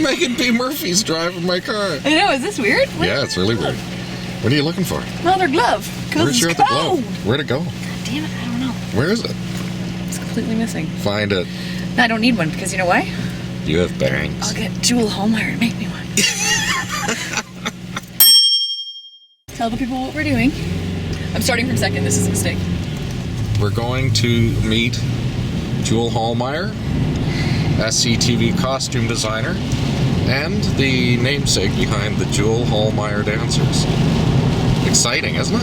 Megan B. Murphy's driving my car. I know, is this weird? Yeah, it's really weird. What are you looking for? Another glove. Where's your other glove? Where'd it go? God damn it, I don't know. Where is it? It's completely missing. Find it. No, I don't need one because you know why? You have bangs. I'll get Juul Haalmeyer to make me one. Tell the people what we're doing. I'm starting from second. This is a mistake. We're going to meet Juul Haalmeyer, SCTV costume designer, and the namesake behind the Juul Haalmeyer dancers. Exciting, isn't it?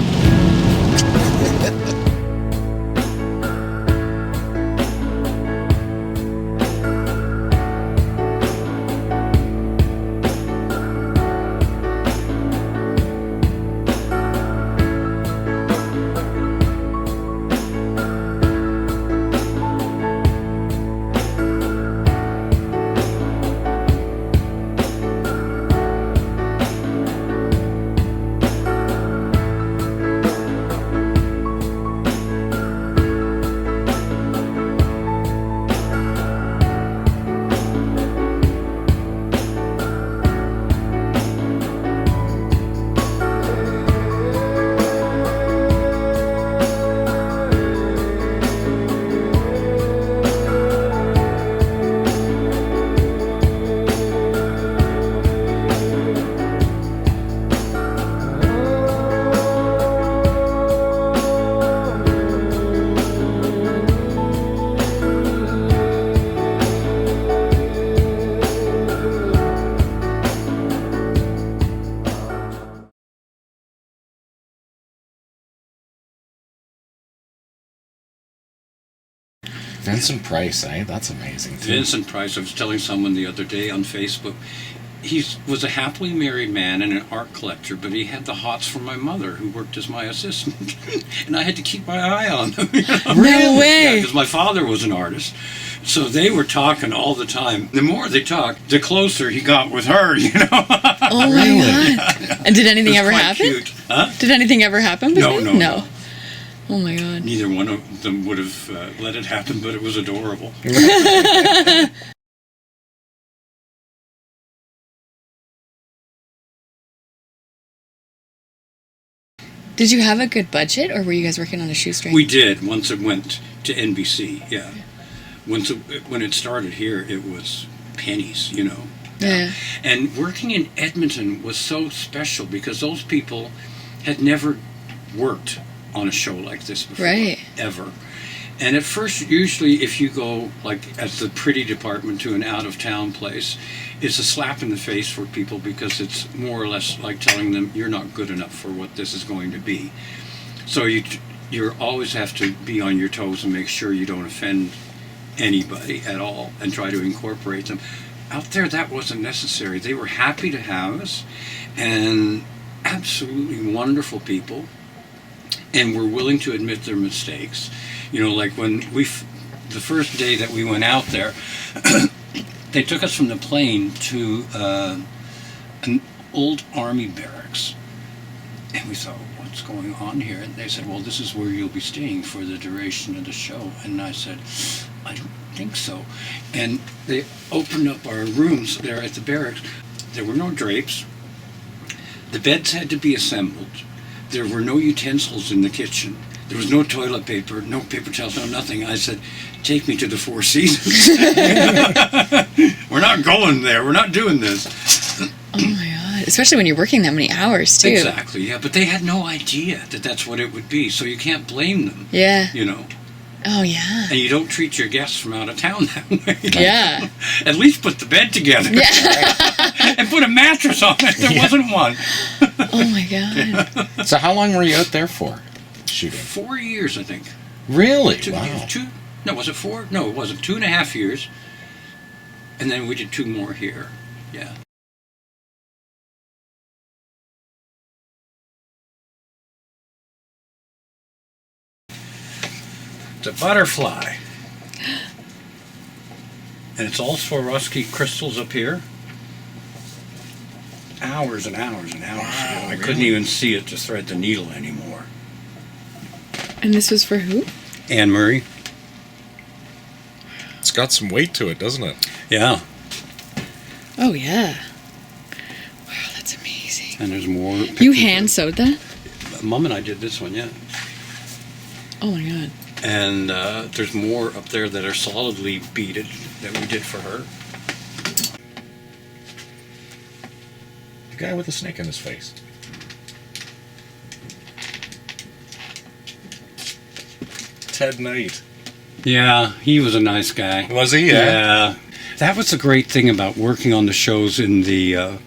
Vincent Price, eh? That's amazing. Too. Vincent Price, I was telling someone the other day on Facebook, he was a happily married man and an art collector, but he had the hots for my mother, who worked as my assistant. And I had to keep my eye on him. You know? No way! Because my father was an artist. So they were talking all the time. The more they talked, the closer he got with her, you know? Oh my God. Yeah. And did anything ever happen? Cute. Huh? Did anything ever happen? No. Oh my God. Neither one of them would have let it happen, but it was adorable. Did you have a good budget, or were you guys working on a shoestring? We did, once it went to NBC, yeah. When it started here, it was pennies, you know. Yeah. And working in Edmonton was so special because those people had never worked on a show like this before, right. Ever. And at first, usually, if you go, like, as the pretty department to an out-of-town place, it's a slap in the face for people because it's more or less like telling them you're not good enough for what this is going to be. So you always have to be on your toes and make sure you don't offend anybody at all and try to incorporate them. Out there, that wasn't necessary. They were happy to have us and absolutely wonderful people, and were willing to admit their mistakes. You know, like when the first day that we went out there, they took us from the plane to an old army barracks. And we thought, what's going on here? And they said, well, this is where you'll be staying for the duration of the show. And I said, I don't think so. And they opened up our rooms there at the barracks. There were no drapes. The beds had to be assembled. There were no utensils in the kitchen. There was no toilet paper, no paper towels, no nothing. I said, take me to the Four Seasons. We're not going there. We're not doing this. Oh my God. Especially when you're working that many hours, too. Exactly, yeah. But they had no idea that that's what it would be. So you can't blame them. Yeah. You know. Oh, yeah. And you don't treat your guests from out of town that way. Yeah. At least put the bed together. Yeah. And put a mattress on it. There wasn't one. Oh my God. So how long were you out there for? Shooting? 4 years, I think. Really? Wow. No, was it 4? No, it wasn't. 2.5 years. And then we did 2 more here. Yeah. It's a butterfly. And it's all Swarovski crystals up here. Hours and hours and hours ago. I couldn't even see it to thread the needle anymore. And this was for who? Anne Murray. It's got some weight to it, doesn't it? Yeah. Oh, yeah. Wow, that's amazing. And there's more. You pictures hand sewed that? of- Mom and I did this one, yeah. Oh, my God. And there's more up there that are solidly beaded that we did for her. The guy with the snake in his face. Ted Knight. Yeah, he was a nice guy. Was he? Yeah. That was the great thing about working on the shows in the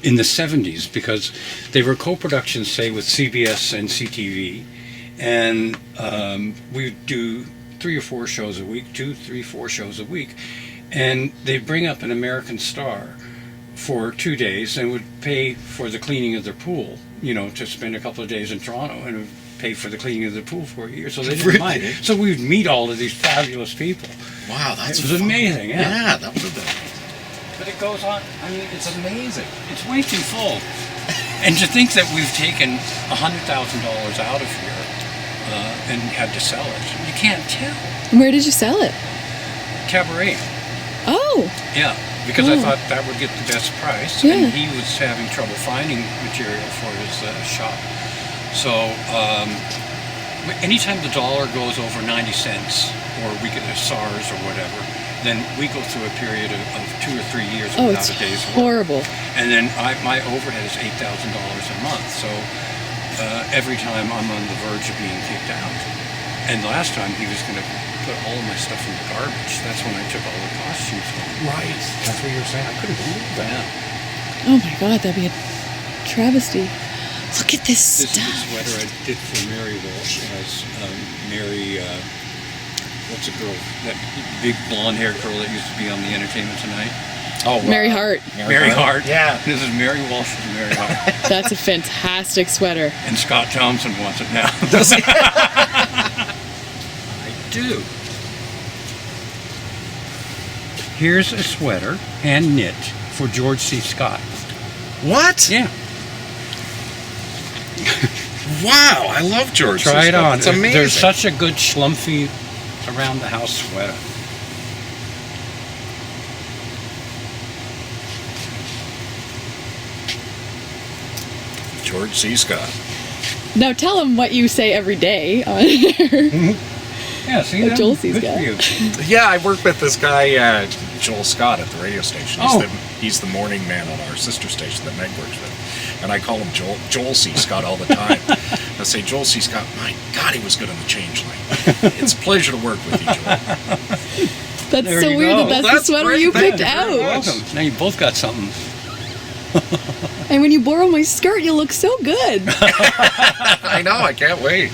70s, because they were co-productions, say, with CBS and CTV, and we'd do 3 or 4 shows a week, 2, 3, 4 shows a week, and they'd bring up an American star for 2 days and would pay for the cleaning of their pool, to spend a couple of days in Toronto, and would pay for the cleaning of the pool for a year, so they didn't Really? mind. So we'd meet all of these fabulous people. Wow, that's It was amazing, yeah. Yeah, that would have been. But it goes on. I mean, It's amazing. it's way too full. And to think that we've taken $100,000 out of here and had to sell it, you can't tell. Where did you sell it? Cabaret, Oh, yeah, because I Oh. thought that would get the best price, Yeah. and he was having trouble finding material for his shop. So anytime the dollar goes over 90 cents, or we get a SARS or whatever, then we go through a period of 2 or 3 years oh, without it's a day's work. horrible. And then my overhead is $8,000 a month. So every time I'm on the verge of being kicked out. And the last time he was going to put all of my stuff in the garbage. That's when I took all the costumes home. Right. That's what you were saying. I couldn't believe that. Yeah. Oh, my God, that'd be a travesty. Look at this This is the stuff. sweater I did for Mary Walsh. It has Mary, what's the girl? That big blonde haired girl that used to be on the Entertainment Tonight. Oh, Mary Hart. Mary Hart. Yeah. This is Mary Walsh's Mary Hart. That's a fantastic sweater. And Scott Thompson wants it now. Does he? I do. Here's a sweater, hand knit, for George C. Scott. What? Yeah. Wow, I love George. Try it on. It's amazing. There's such a good schlumpy around the house sweater. George C. Scott. Now tell him what you say every day on here. Yeah, see Oh, that? Joel C's Good guy. for you. Yeah, I work with this guy, Joel Scott, at the radio station. Oh. He's the morning man on our sister station that Meg works with. And I call him Joel C. Scott all the time. I say, Joel C. Scott, my God, he was good on the changeling. It's a pleasure to work with you, Joel. That's There so you weird go. that that's That's the sweater great. you Thank picked you very out. much. Welcome. Now you both got something. And when you borrow my skirt, you look so good. I know, I can't wait.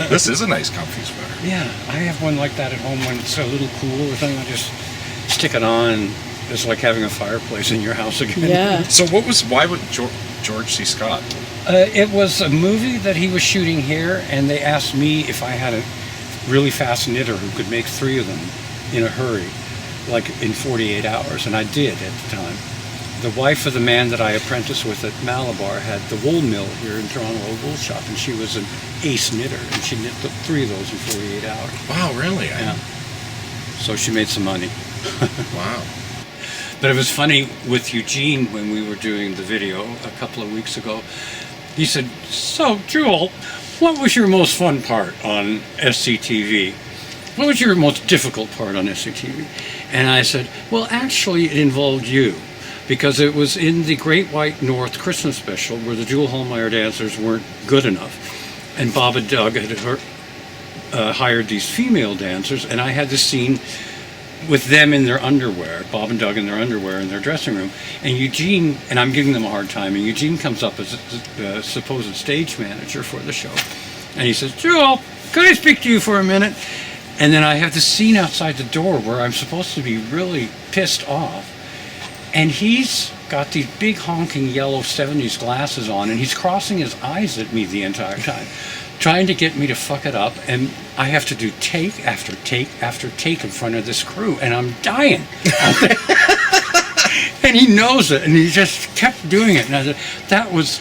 This is a nice, comfy sweater. Yeah, I have one like that at home when it's a little cool or something. I just stick it on, and it's like having a fireplace in your house again. Yeah. So why would George C. Scott? It was a movie that he was shooting here, and they asked me if I had a really fast knitter who could make 3 of them in a hurry, like in 48 hours, and I did at the time. The wife of the man that I apprenticed with at Malabar had the wool mill here in Toronto, a wool shop, and she was an ace knitter, and she knit 3 of those in 48 hours. Wow, really? Yeah. So she made some money. Wow. But it was funny with Eugene when we were doing the video a couple of weeks ago. He said, "So, Juul, what was your most fun part on SCTV? What was your most difficult part on SCTV?" And I said, "Well, actually, it involved you. Because it was in the Great White North Christmas special where the Juul Haalmeyer dancers weren't good enough. And Bob and Doug had hired these female dancers, and I had the scene with them in their underwear, Bob and Doug in their underwear in their dressing room. And Eugene, and I'm giving them a hard time, and Eugene comes up as the supposed stage manager for the show. And he says, "Juul, could I speak to you for a minute?" And then I have the scene outside the door where I'm supposed to be really pissed off. And he's got these big honking yellow 70s glasses on, and he's crossing his eyes at me the entire time, trying to get me to fuck it up. And I have to do take after take after take in front of this crew, and I'm dying. And he knows it, and he just kept doing it. And I said, that was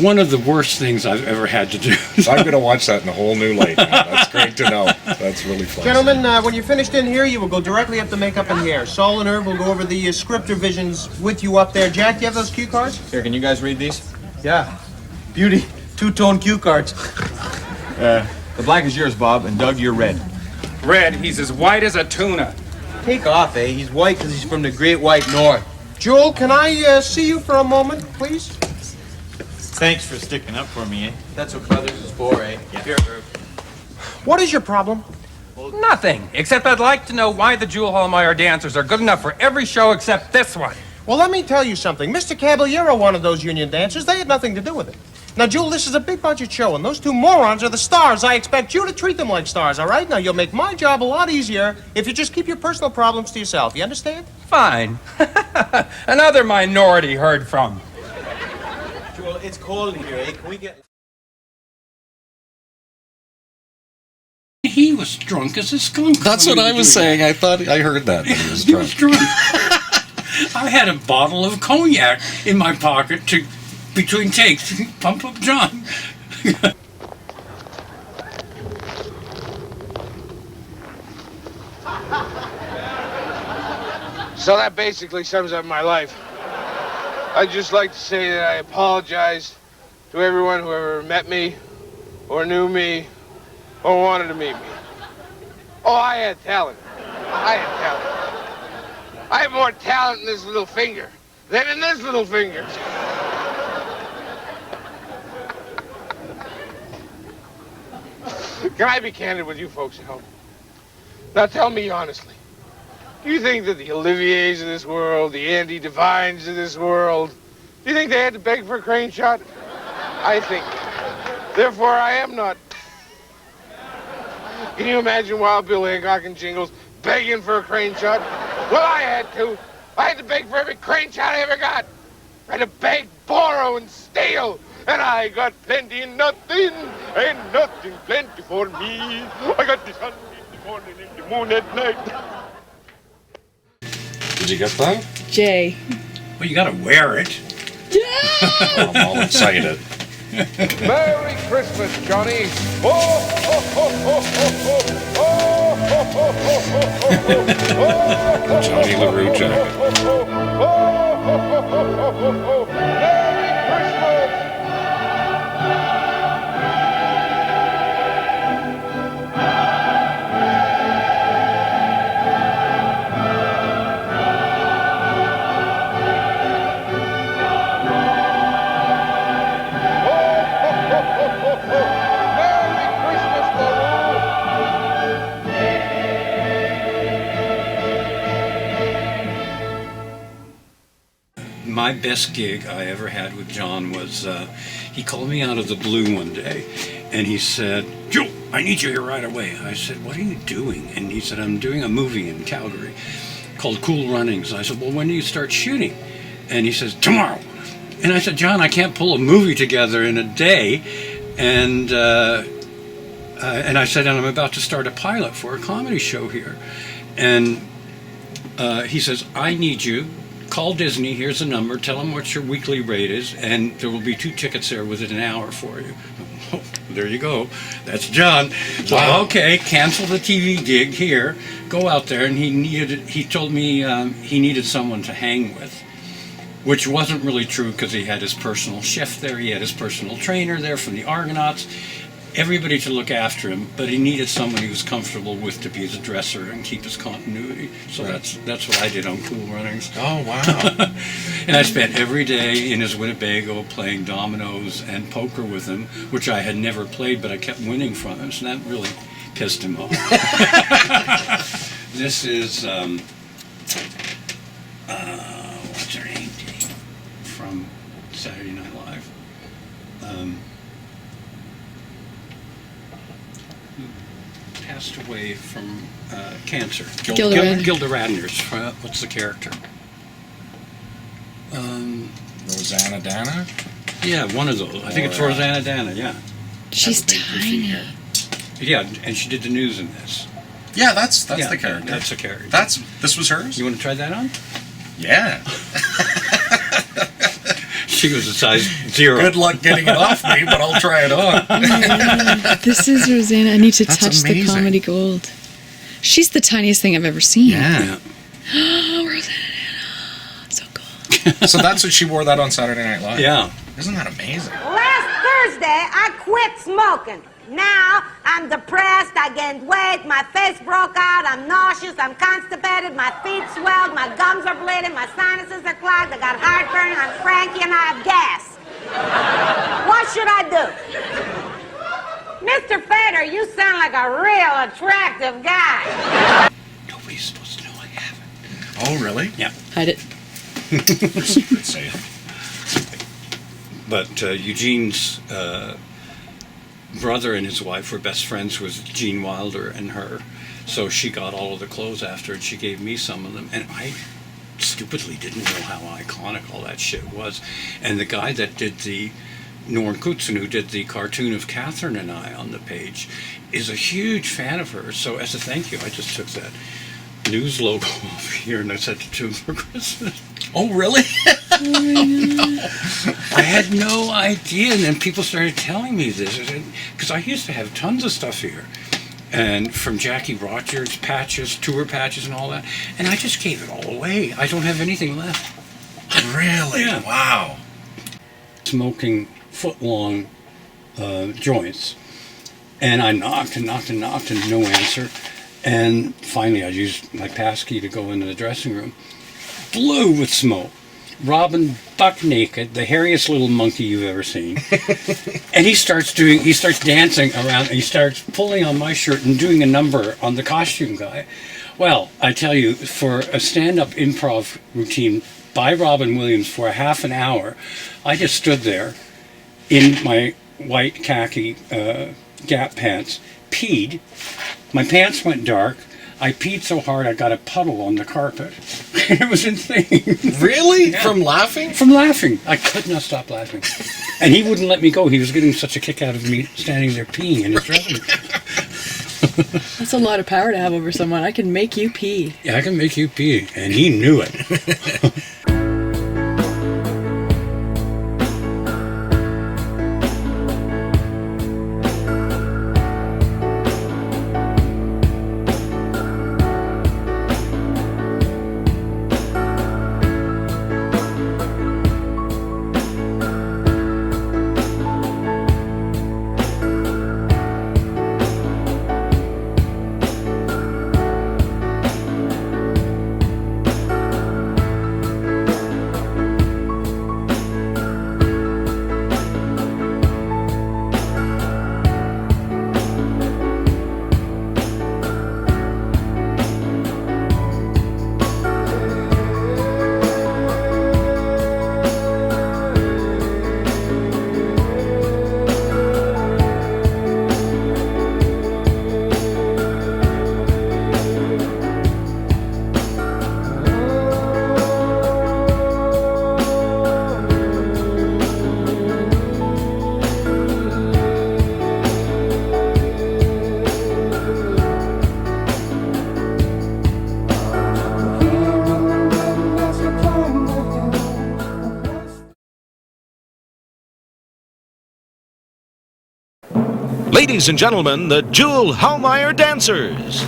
one of the worst things I've ever had to do. I'm going to watch that in a whole new light. Now. That's great to know. That's really fun. Gentlemen, when you're finished in here, you will go directly up to makeup and hair. Saul and Herb will go over the script revisions with you up there. Jack, you have those cue cards? Here, can you guys read these? Yeah. Beauty. Two-tone cue cards. The black is yours, Bob, and Doug, you're red. Red, he's as white as a tuna. Take off, eh? He's white because he's from the Great White North. Juul, can I see you for a moment, please? Thanks for sticking up for me, eh? That's what brothers is for, eh? Yeah. Here, Herb. What is your problem? Nothing, except I'd like to know why the Juul Haalmeyer dancers are good enough for every show except this one. Well, let me tell you something. Mr. Caballero, one of those union dancers, they had nothing to do with it. Now, Juul, this is a big-budget show, and those two morons are the stars. I expect you to treat them like stars, all right? Now, you'll make my job a lot easier if you just keep your personal problems to yourself. You understand? Fine. Another minority heard from. Juul, it's cold in here, eh? Can we get... He was drunk as a skunk. That's what I was saying. I thought I heard that. He was He was drunk. drunk. I had a bottle of cognac in my pocket to, between takes, pump up John. So that basically sums up my life. I'd just like to say that I apologize to everyone who ever met me, or knew me, or wanted to meet me. Oh, I had talent. I had talent. I have more talent in this little finger than in this little finger. Can I be candid with you folks at home? Now tell me honestly. Do you think that the Oliviers of this world, the Andy Devines of this world, do you think they had to beg for a crane shot? I think. Therefore, I am not. Can you imagine Wild Bill Hancock and Jingles begging for a crane shot? Well, I had to. I had to beg for every crane shot I ever got. I had to beg, borrow, and steal. And I got plenty and nothing. Ain't nothing plenty for me. I got the sun in the morning and the moon at night. Did you get that? Jay. Well, you gotta wear it. I'm all excited. Merry Christmas, Johnny. Oh, ho, ho, ho, ho, ho. Oh, ho, ho, ho, ho, ho, ho. Johnny LaRue jacket. Oh, ho, ho, ho, ho, ho. Merry Christmas. My best gig I ever had with John was, he called me out of the blue one day, and he said, "Joe, I need you here right away." I said, "What are you doing?" And he said, "I'm doing a movie in Calgary called Cool Runnings." I said, "Well, when do you start shooting?" And he says, "Tomorrow." And I said, "John, I can't pull a movie together in a day." And I said, "And I'm about to start a pilot for a comedy show here." And he says, "I need you. Call Disney, here's a number, tell them what your weekly rate is, and there will be 2 tickets there within an hour for you." Oh, there you go. That's John. So, Wow. okay, cancel the TV gig here, go out there, and he told me he needed someone to hang with, which wasn't really true because he had his personal chef there, he had his personal trainer there from the Argonauts, everybody to look after him, but he needed someone he was comfortable with to be the dresser and keep his continuity. So that's what I did on Cool Runnings. Oh, wow. And I spent every day in his Winnebago playing dominoes and poker with him, which I had never played, but I kept winning from him, so that really pissed him off. This is, what's her name? From Saturday Night Live. Passed away from cancer. Gilda Radner. Gilda Radner's. What's the character? Rosanna Dana? Yeah, one of those. I think it's Or, Rosanna Dana, yeah. She's Has a big goofy tiny. hair. Yeah, and she did the news in this. Yeah, that's Yeah, the character. That's the character. This was hers? You want to try that on? Yeah. She was a size 0. Good luck getting it off me, but I'll try it on. This is Rosanna. I need to That's touch the amazing. comedy gold. She's the tiniest thing I've ever seen. Yeah. Oh, Rosanna. So cool. So that's what she wore that on Saturday Night Live. Yeah. Isn't that amazing? Last Thursday, I quit smoking. Now, I'm depressed, I gained weight, my face broke out, I'm nauseous, I'm constipated, my feet swelled, my gums are bleeding, my sinuses are clogged, I got heartburn, I'm cranky, and I have gas. What should I do? Mr. Fader, you sound like a real attractive guy. Nobody's supposed to know I have it. Oh, really? Yeah. Hide it. Secret safe. But Eugene's brother and his wife were best friends with Gene Wilder and her. So she got all of the clothes after, and she gave me some of them. And I stupidly didn't know how iconic all that shit was. And the guy that did Norm Coutson, who did the cartoon of Catherine and I on the page, is a huge fan of hers. So as a thank you, I just took that news logo over here and I sent it to him for Christmas. Oh, really? I had no idea, and then people started telling me this, because I used to have tons of stuff here, and from Jackie Rogers patches, tour patches and all that, and I just gave it all away. I don't have anything left. Really? Yeah. Wow. Smoking foot-long joints, and I knocked and knocked and knocked, and no answer, and finally I used my passkey to go into the dressing room. Blue with smoke. Robin buck naked, the hairiest little monkey you've ever seen. And he starts dancing around, and he starts pulling on my shirt and doing a number on the costume guy. Well, I tell you, for a stand-up improv routine by Robin Williams for a half an hour, I just stood there in my white khaki Gap pants, peed, my pants went dark, I peed so hard I got a puddle on the carpet. It was insane. Really? Yeah. From laughing? From laughing. I could not stop laughing. And he wouldn't let me go. He was getting such a kick out of me standing there peeing in his dressing room. That's a lot of power to have over someone. I can make you pee. Yeah, I can make you pee. And he knew it. Ladies and gentlemen, the Juul Haalmeyer Dancers.